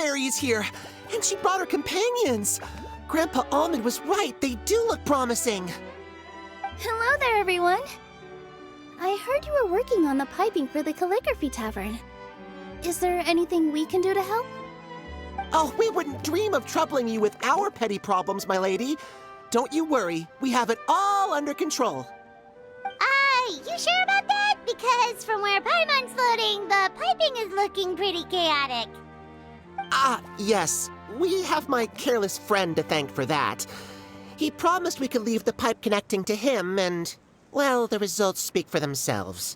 Fairy is here, and she brought her companions. Grandpa Almond was right. They do look promising. Hello there, everyone. I heard you were working on the piping for the calligraphy tavern. Is there anything we can do to help? Oh, we wouldn't dream of troubling you with our petty problems, my lady. Don't you worry. We have it all under control. You sure about that? Because from where Paimon's floating, the piping is looking pretty chaotic. Yes. We have my careless friend to thank for that. He promised we could leave the pipe connecting to him, and, well, the results speak for themselves.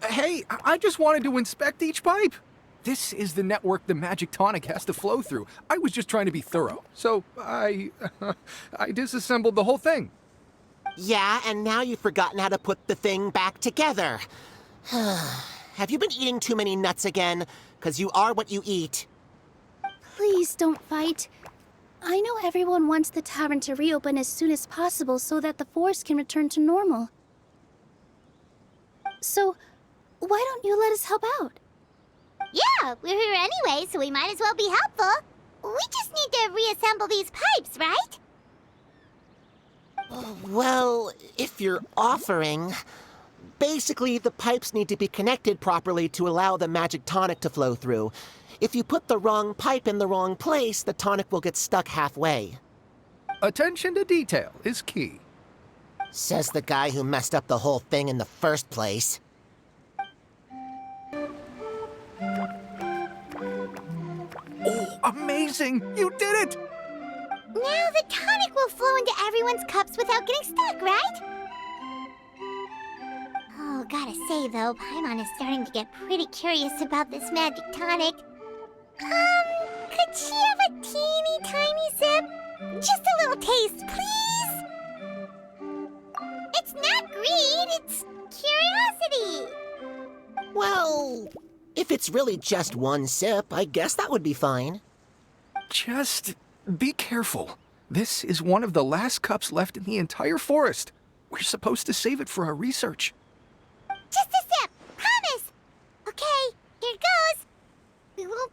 Hey, I just wanted to inspect each pipe. This is the network the magic tonic has to flow through. I was just trying to be thorough, so I disassembled the whole thing. Yeah, and now you've forgotten how to put the thing back together. Have you been eating too many nuts again? 'Cause you are what you eat. Please don't fight. I know everyone wants the tavern to reopen as soon as possible so that the forest can return to normal. So, why don't you let us help out? Yeah, we're here anyway, so we might as well be helpful. We just need to reassemble these pipes, right? Well, if you're offering... Basically, the pipes need to be connected properly to allow the magic tonic to flow through. If you put the wrong pipe in the wrong place, the tonic will get stuck halfway. Attention to detail is key. Says the guy who messed up the whole thing in the first place. Oh, amazing! You did it! Now the tonic will flow into everyone's cups without getting stuck, right? Oh, gotta say though, Paimon is starting to get pretty curious about this magic tonic. Could she have a teeny tiny sip? Just a little taste, please? It's not greed, it's curiosity. Well, if it's really just one sip, I guess that would be fine. Just be careful. This is one of the last cups left in the entire forest. We're supposed to save it for our research. Just a sip, promise. Okay, here goes. We won't...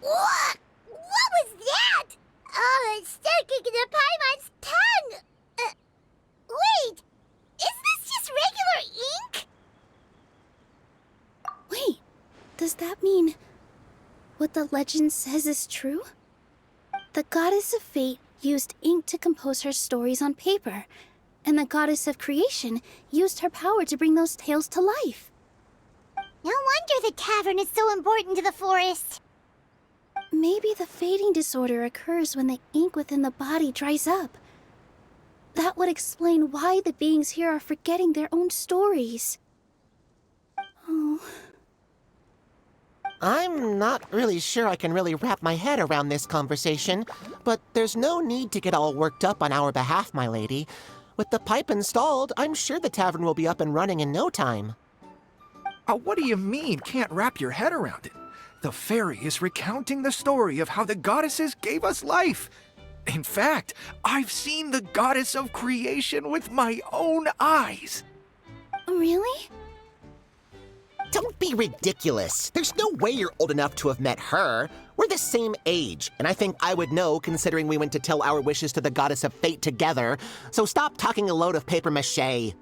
What? What was that? Oh, it's sticking to Paimon's tongue. Wait, is this just regular ink? Wait, does that mean what the legend says is true? The goddess of fate used ink to compose her stories on paper, and the goddess of creation used her power to bring those tales to life. No wonder the tavern is so important to the forest. Maybe the fading disorder occurs when the ink within the body dries up. That would explain why the beings here are forgetting their own stories. Oh. I'm not really sure I can really wrap my head around this conversation, but there's no need to get all worked up on our behalf, my lady. With the pipe installed, I'm sure the tavern will be up and running in no time. What do you mean, can't wrap your head around it? The fairy is recounting the story of how the goddesses gave us life. In fact, I've seen the goddess of creation with my own eyes. Really? Don't be ridiculous. There's no way you're old enough to have met her. We're the same age, and I think I would know considering we went to tell our wishes to the goddess of fate together. So stop talking a load of papier-mâché.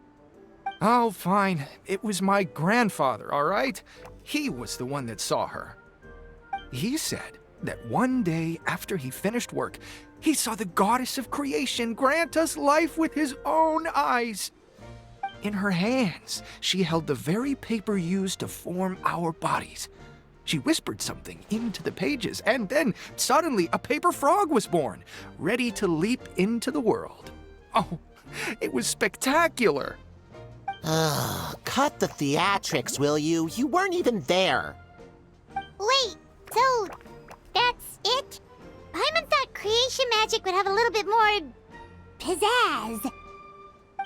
Oh, fine. It was my grandfather, all right? He was the one that saw her. He said that one day after he finished work, he saw the goddess of creation grant us life with his own eyes. In her hands, she held the very paper used to form our bodies. She whispered something into the pages, and then suddenly a paper frog was born, ready to leap into the world. Oh, it was spectacular. Cut the theatrics, will you? You weren't even there. Wait, so that's it? Paimon thought creation magic would have a little bit more pizzazz.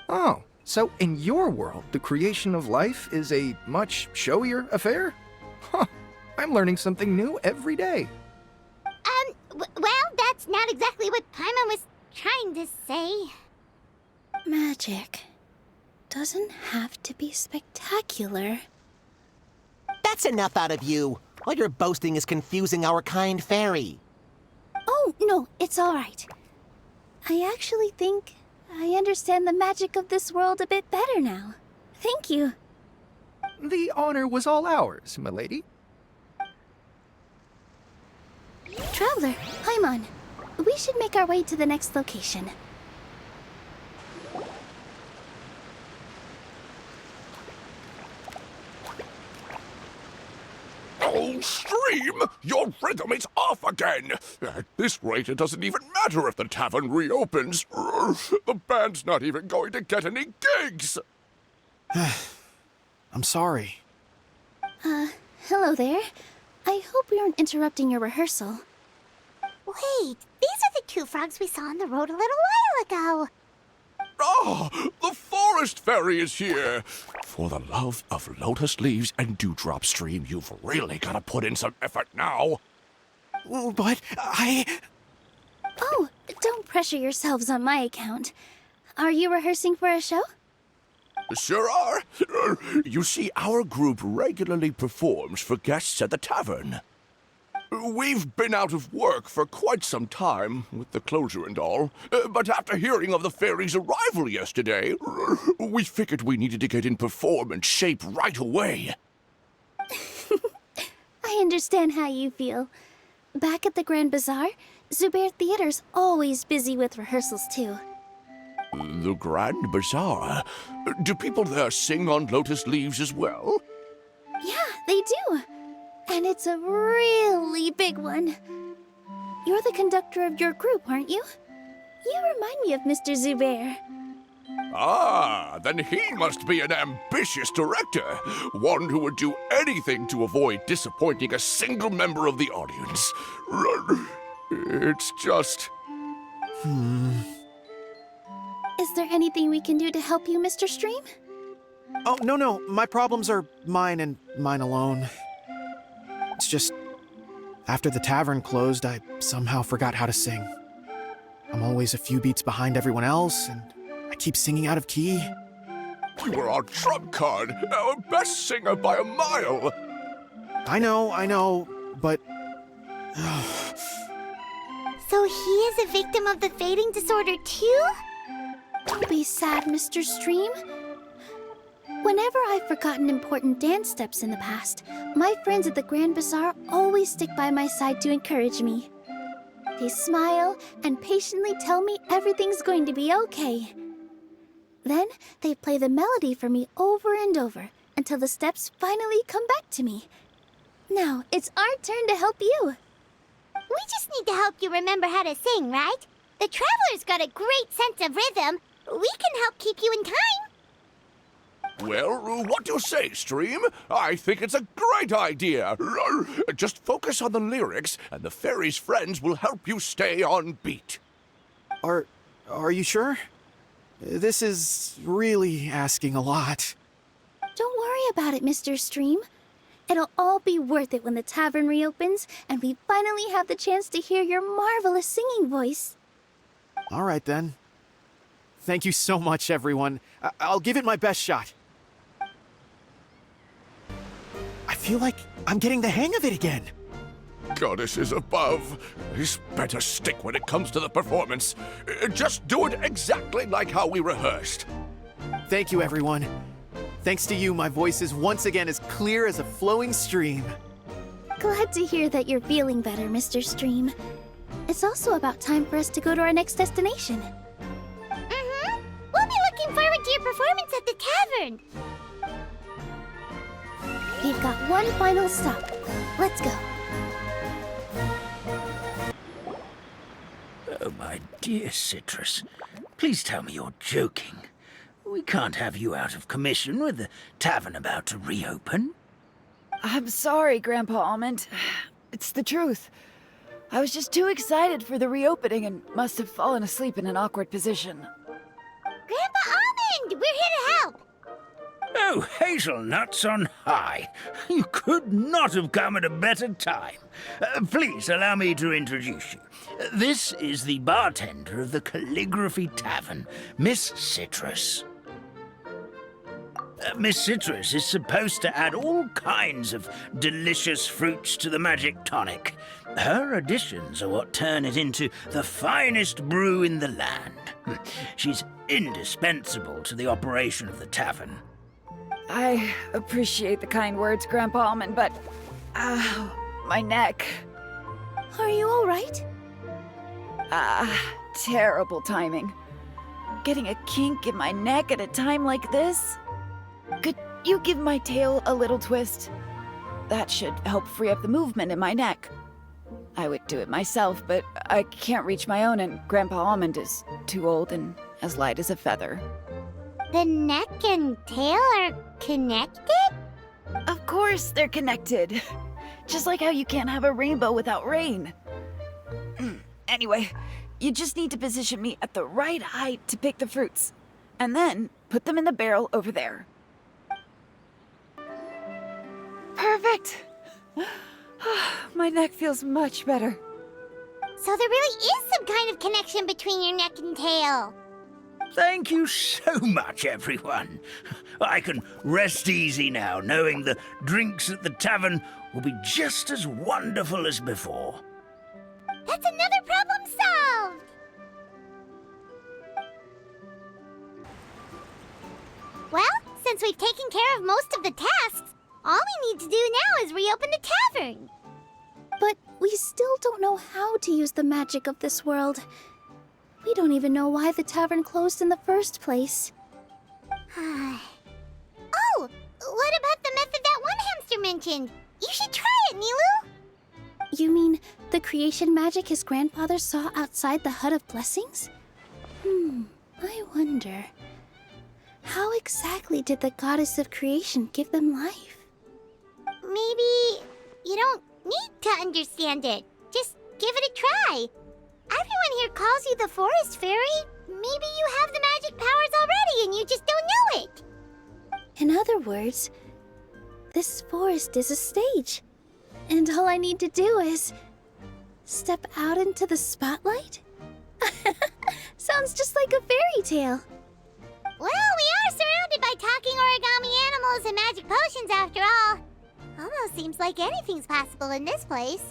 Oh, so in your world, the creation of life is a much showier affair? Huh, I'm learning something new every day. Well, that's not exactly what Paimon was trying to say. Magic doesn't have to be spectacular. That's enough out of you. All your boasting is confusing our kind fairy. Oh, no, it's all right. I actually think I understand the magic of this world a bit better now. Thank you. The honor was all ours, milady. Traveler, Paimon, we should make our way to the next location. Oh, Stream! Your rhythm is off again! At this rate, it doesn't even matter if the tavern reopens. The band's not even going to get any gigs! I'm sorry. Hello there. I hope we aren't interrupting your rehearsal. Wait, these are the two frogs we saw on the road a little while ago. Ah, the forest fairy is here! For the love of lotus leaves and dewdrop, Stream, you've really got to put in some effort now. But Oh, don't pressure yourselves on my account. Are you rehearsing for a show? Sure are. You see, our group regularly performs for guests at the tavern. We've been out of work for quite some time, with the closure and all. But after hearing of the fairy's arrival yesterday, we figured we needed to get in performance shape right away. I understand how you feel. Back at the Grand Bazaar, Zubair Theater's always busy with rehearsals too. The Grand Bazaar? Do people there sing on lotus leaves as well? Yeah, they do. And it's a really big one. You're the conductor of your group, aren't you? You remind me of Mr. Zubair. Ah, then he must be an ambitious director. One who would do anything to avoid disappointing a single member of the audience. It's just... Is there anything we can do to help you, Mr. Stream? Oh, no. My problems are mine and mine alone. It's just, after the tavern closed, I somehow forgot how to sing. I'm always a few beats behind everyone else, and I keep singing out of key. You were our trump card, our best singer by a mile. I know, but... So he is a victim of the fading disorder too? Don't be sad, Mr. Stream. Whenever I've forgotten important dance steps in the past, my friends at the Grand Bazaar always stick by my side to encourage me. They smile and patiently tell me everything's going to be okay. Then they play the melody for me over and over until the steps finally come back to me. Now it's our turn to help you. We just need to help you remember how to sing, right? The Traveler's got a great sense of rhythm. We can help keep you in time. Well, what do you say, Stream? I think it's a great idea. Just focus on the lyrics, and the fairy's friends will help you stay on beat. Are you sure? This is really asking a lot. Don't worry about it, Mr. Stream. It'll all be worth it when the tavern reopens and we finally have the chance to hear your marvelous singing voice. All right, then. Thank you so much, everyone. I'll give it my best shot. I feel like I'm getting the hang of it again. Goddesses above, this better stick when it comes to the performance. Just do it exactly like how we rehearsed. Thank you, everyone. Thanks to you, my voice is once again as clear as a flowing stream. Glad to hear that you're feeling better, Mr. Stream. It's also about time for us to go to our next destination. We'll be looking forward to your performance at the tavern. We've got one final stop. Let's go. Oh, my dear Citrus, please tell me you're joking. We can't have you out of commission with the tavern about to reopen. I'm sorry, Grandpa Almond. It's the truth. I was just too excited for the reopening and must have fallen asleep in an awkward position. Grandpa Almond, we're here to help. Oh, hazelnuts on high. You could not have come at a better time. Please allow me to introduce you. This is the bartender of the Calligraphy Tavern, Miss Citrus. Miss Citrus is supposed to add all kinds of delicious fruits to the magic tonic. Her additions are what turn it into the finest brew in the land. She's indispensable to the operation of the tavern. I appreciate the kind words, Grandpa Almond, but... my neck. Are you all right? Terrible timing. Getting a kink in my neck at a time like this? Could you give my tail a little twist? That should help free up the movement in my neck. I would do it myself, but I can't reach my own, and Grandpa Almond is too old and as light as a feather. The neck and tail are connected? Of course they're connected. Just like how you can't have a rainbow without rain. Anyway, you just need to position me at the right height to pick the fruits, and then put them in the barrel over there. Perfect! My neck feels much better. So there really is some kind of connection between your neck and tail. Thank you so much, everyone. I can rest easy now, knowing the drinks at the tavern will be just as wonderful as before. That's another problem solved! Well, since we've taken care of most of the tasks, all we need to do now is reopen the tavern. But we still don't know how to use the magic of this world. We don't even know why the tavern closed in the first place. Oh, what about the method that one hamster mentioned? You should try it, Nilu! You mean the creation magic his grandfather saw outside the Hut of Blessings? I wonder. How exactly did the goddess of creation give them life? Maybe you don't need to understand it. Just give it a try. Everyone here calls you the Forest Fairy. Maybe you have the magic powers already and you just don't know it. In other words, this forest is a stage. And all I need to do is step out into the spotlight? Sounds just like a fairy tale. Well, we are surrounded by talking origami animals and magic potions after all. Almost seems like anything's possible in this place.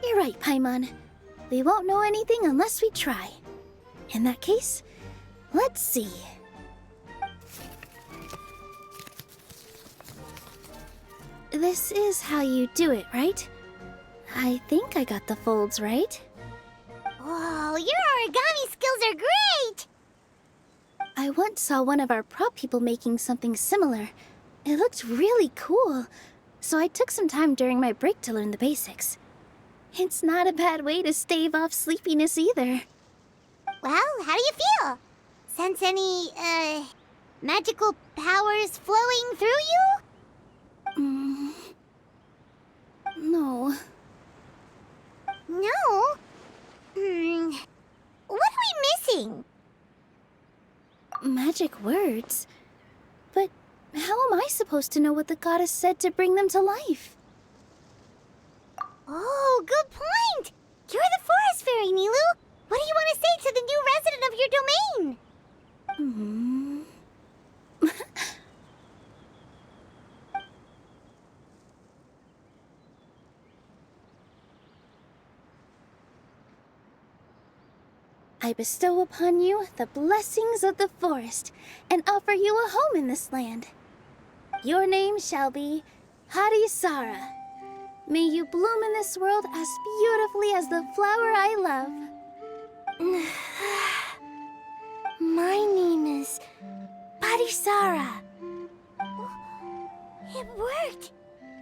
You're right, Paimon. We won't know anything unless we try. In that case, let's see. This is how you do it, right? I think I got the folds right. Whoa, your origami skills are great! I once saw one of our prop people making something similar. It looked really cool, so I took some time during my break to learn the basics. It's not a bad way to stave off sleepiness either. Well, how do you feel? Sense any, magical powers flowing through you? No. No? What are we missing? Magic words? But how am I supposed to know what the goddess said to bring them to life? Oh, good point! You're the Forest Fairy, Nilu! What do you want to say to the new resident of your domain? I bestow upon you the blessings of the forest and offer you a home in this land. Your name shall be Harisara. May you bloom in this world as beautifully as the flower I love. My name is Parisara. It worked!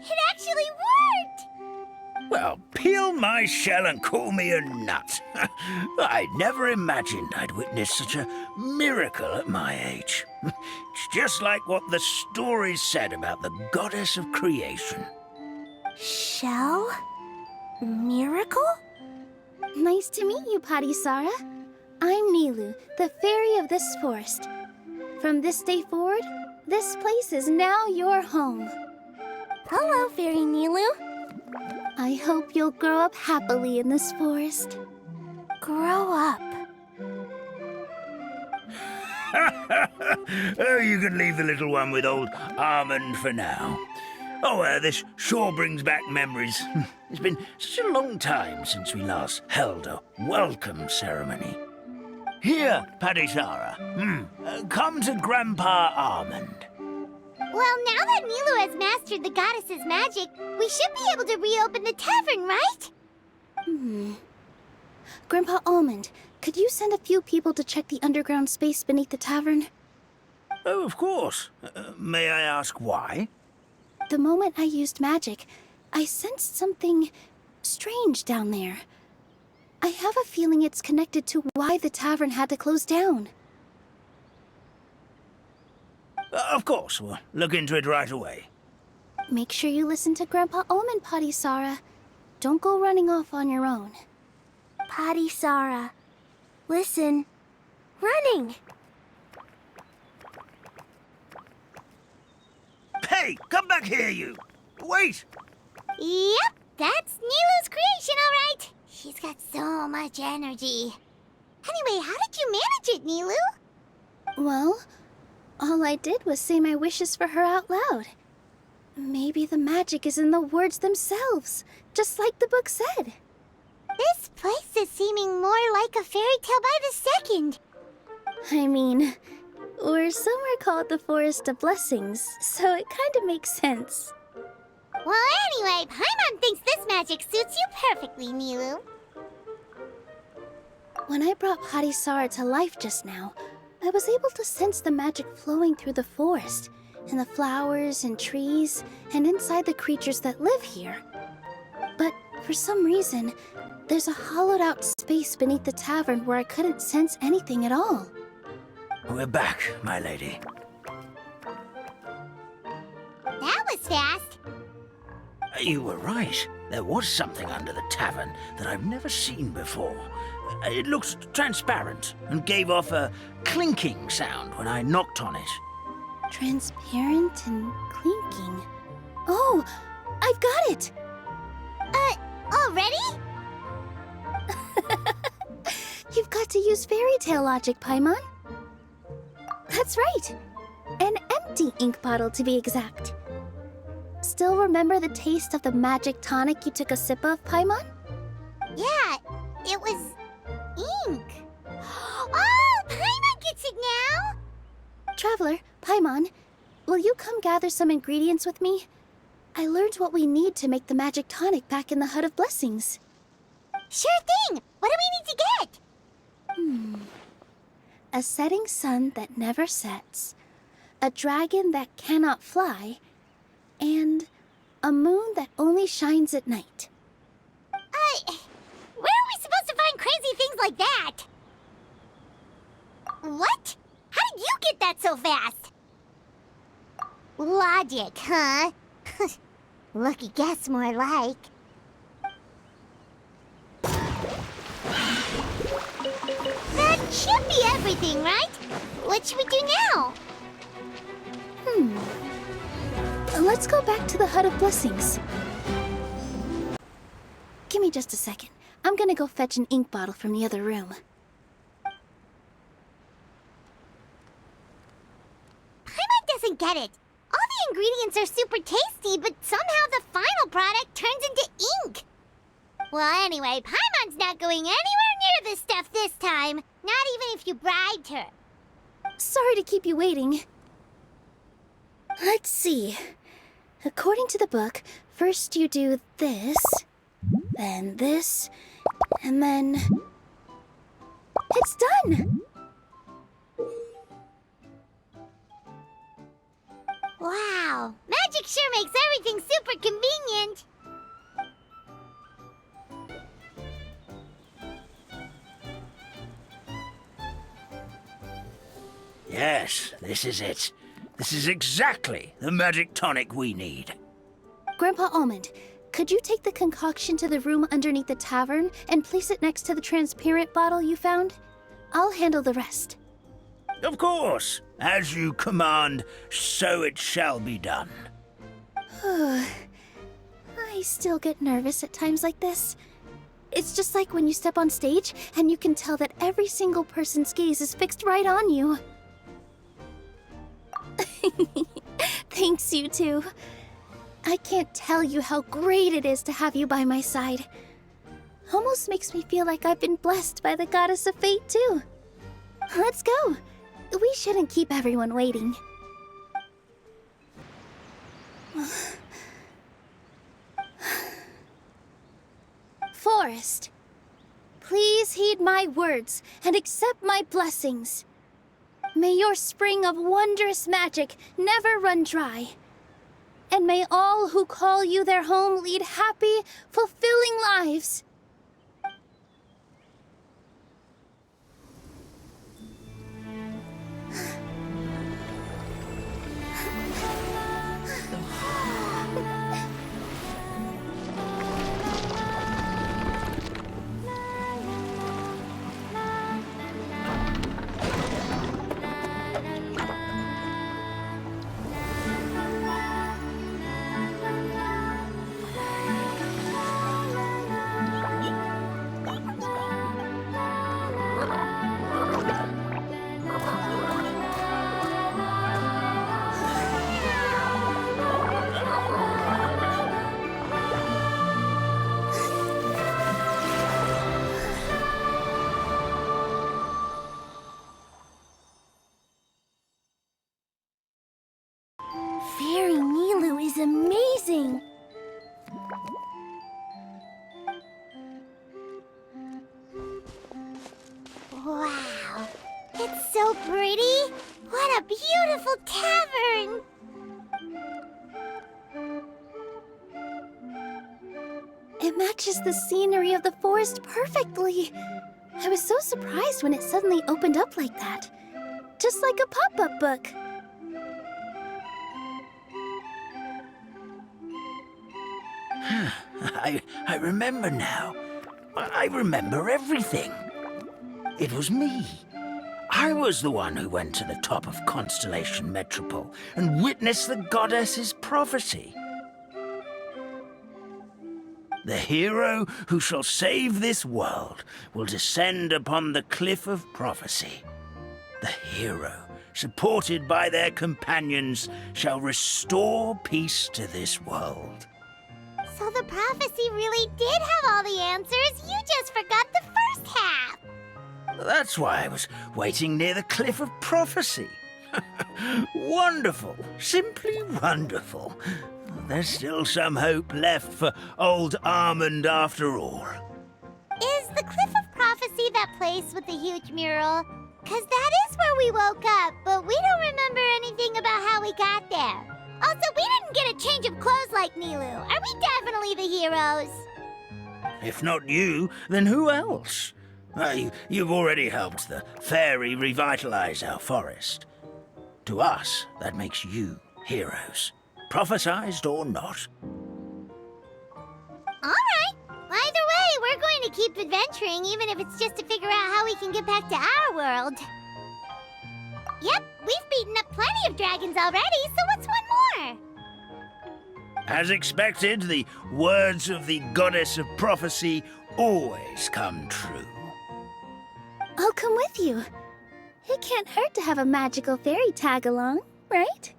It actually worked! Well, peel my shell and call me a nut. I never imagined I'd witness such a miracle at my age. It's just like what the stories said about the goddess of creation. Shell? Miracle? Nice to meet you, Parisara. I'm Nilu, the fairy of this forest. From this day forward, this place is now your home. Hello, Fairy Nilu. I hope you'll grow up happily in this forest. Grow up. Oh, you can leave the little one with old Almond for now. Oh, this sure brings back memories. It's been such a long time since we last held a welcome ceremony. Here, Padisara. Come to Grandpa Almond. Well, now that Nilu has mastered the goddess's magic, we should be able to reopen the tavern, right? Grandpa Almond, could you send a few people to check the underground space beneath the tavern? Oh, of course. May I ask why? The moment I used magic, I sensed something strange down there. I have a feeling it's connected to why the tavern had to close down. Of course, we'll look into it right away. Make sure you listen to Grandpa Almond, Padisara. Don't go running off on your own. Padisara, listen. Running! Hey, come back here, you! Wait! Yep, that's Nilu's creation, all right. She's got so much energy. Anyway, how did you manage it, Nilu? Well, all I did was say my wishes for her out loud. Maybe the magic is in the words themselves, just like the book said. This place is seeming more like a fairy tale by the second. I mean, or somewhere called the Forest of Blessings, so it kind of makes sense. Well, anyway, Paimon thinks this magic suits you perfectly, Nilu. When I brought Padisara to life just now, I was able to sense the magic flowing through the forest, and the flowers and trees, and inside the creatures that live here. But for some reason, there's a hollowed-out space beneath the tavern where I couldn't sense anything at all. We're back, my lady. That was fast. You were right. There was something under the tavern that I've never seen before. It looked transparent and gave off a clinking sound when I knocked on it. Transparent and clinking. Oh, I've got it! Already? You've got to use fairy tale logic, Paimon. That's right. An empty ink bottle, to be exact. Still remember the taste of the magic tonic you took a sip of, Paimon? Yeah, it was ink. Oh, Paimon gets it now! Traveler, Paimon, will you come gather some ingredients with me? I learned what we need to make the magic tonic back in the Hut of Blessings. Sure thing! What do we need to get? A setting sun that never sets, a dragon that cannot fly, and a moon that only shines at night. Where are we supposed to find crazy things like that? What? How did you get that so fast? Logic, huh? Lucky guess, more like. That should be everything, right? What should we do now? Let's go back to the Hut of Blessings. Give me just a second. I'm gonna go fetch an ink bottle from the other room. Paimon doesn't get it. All the ingredients are super tasty, but somehow the final product turns into ink. Well, anyway, Paimon's not going anywhere near this stuff this time. Not even if you bribed her. Sorry to keep you waiting. Let's see. According to the book, first you do this, then this, and then... It's done! Wow, magic sure makes everything super convenient. Yes, this is it. This is exactly the magic tonic we need. Grandpa Almond, could you take the concoction to the room underneath the tavern and place it next to the transparent bottle you found? I'll handle the rest. Of course. As you command, so it shall be done. I still get nervous at times like this. It's just like when you step on stage and you can tell that every single person's gaze is fixed right on you. Thanks, you two. I can't tell you how great it is to have you by my side. Almost makes me feel like I've been blessed by the goddess of fate, too. Let's go. We shouldn't keep everyone waiting. Forest, please heed my words and accept my blessings. May your spring of wondrous magic never run dry. And may all who call you their home lead happy, fulfilling lives. Fairy Nilu is amazing! Wow, it's so pretty! What a beautiful tavern! It matches the scenery of the forest perfectly. I was so surprised when it suddenly opened up like that. Just like a pop-up book. I remember now. I remember everything. It was me. I was the one who went to the top of Constellation Metropole and witnessed the goddess's prophecy. The hero who shall save this world will descend upon the cliff of prophecy. The hero, supported by their companions, shall restore peace to this world. So the prophecy really did have all the answers, you just forgot the first half! That's why I was waiting near the cliff of prophecy. Wonderful, simply wonderful. There's still some hope left for old Almond after all. Is the Cliff of Prophecy that place with the huge mural? 'Cause that is where we woke up, but we don't remember anything about how we got there. Also, we didn't get a change of clothes like Nilu. Are we definitely the heroes? If not you, then who else? You've already helped the fairy revitalize our forest. To us, that makes you heroes, prophesized or not. Alright. Either way, we're going to keep adventuring, even if it's just to figure out how we can get back to our world. Yep, we've beaten up plenty of dragons already, so what's one more? As expected, the words of the goddess of prophecy always come true. I'll come with you. It can't hurt to have a magical fairy tag along, right?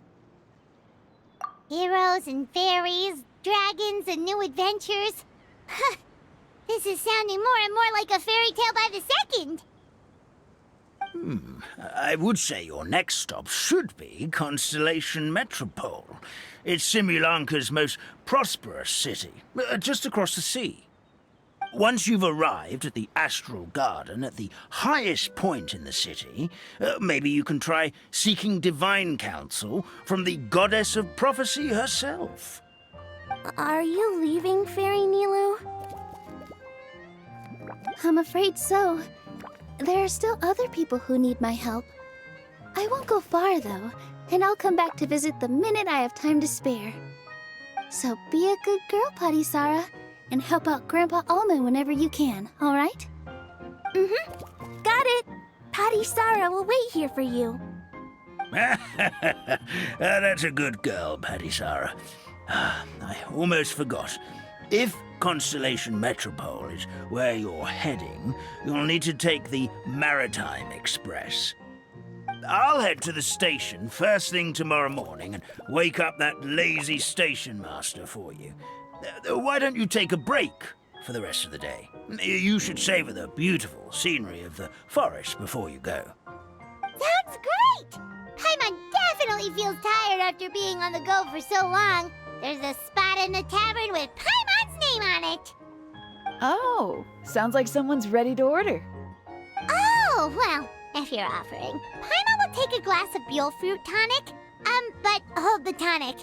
Heroes and fairies, dragons and new adventures. This is sounding more and more like a fairy tale by the second. I would say your next stop should be Constellation Metropole. It's Simulanka's most prosperous city, just across the sea. Once you've arrived at the Astral Garden at the highest point in the city, maybe you can try seeking divine counsel from the goddess of prophecy herself. Are you leaving, Fairy Nilu? I'm afraid so. There are still other people who need my help. I won't go far, though, and I'll come back to visit the minute I have time to spare. So be a good girl, Patisara, and help out Grandpa Almond whenever you can, all right? Mm-hmm. Got it. Patisara will wait here for you. That's a good girl, Patisara. I almost forgot. If Constellation Metropole is where you're heading, you'll need to take the Maritime Express. I'll head to the station first thing tomorrow morning and wake up that lazy station master for you. Why don't you take a break for the rest of the day? You should savor the beautiful scenery of the forest before you go. Sounds great! Paimon definitely feels tired after being on the go for so long. There's a spot in the tavern with Paimon's name on it. Oh, sounds like someone's ready to order. Oh, well, if you're offering, Paimon will take a glass of Buell fruit tonic. But hold the tonic.